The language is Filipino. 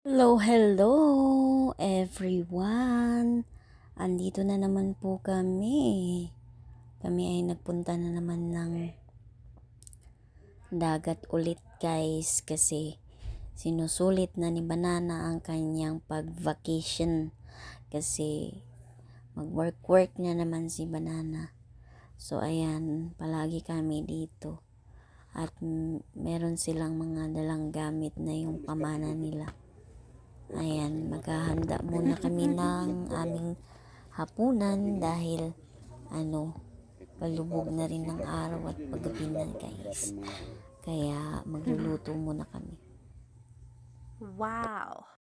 Hello, hello everyone. Andito na naman po kami. Kami ay nagpunta na naman ng dagat ulit guys kasi sinusulit na ni Banana ang kanyang pag-vacation kasi mag-work na naman si Banana. So ayan, palagi kami dito at meron silang mga dalang gamit na yung pamana nila. Ayan, maghahanda muna kami ng aming hapunan dahil palubog na rin ng araw at paggabi na guys. Kaya magluluto muna kami. Wow!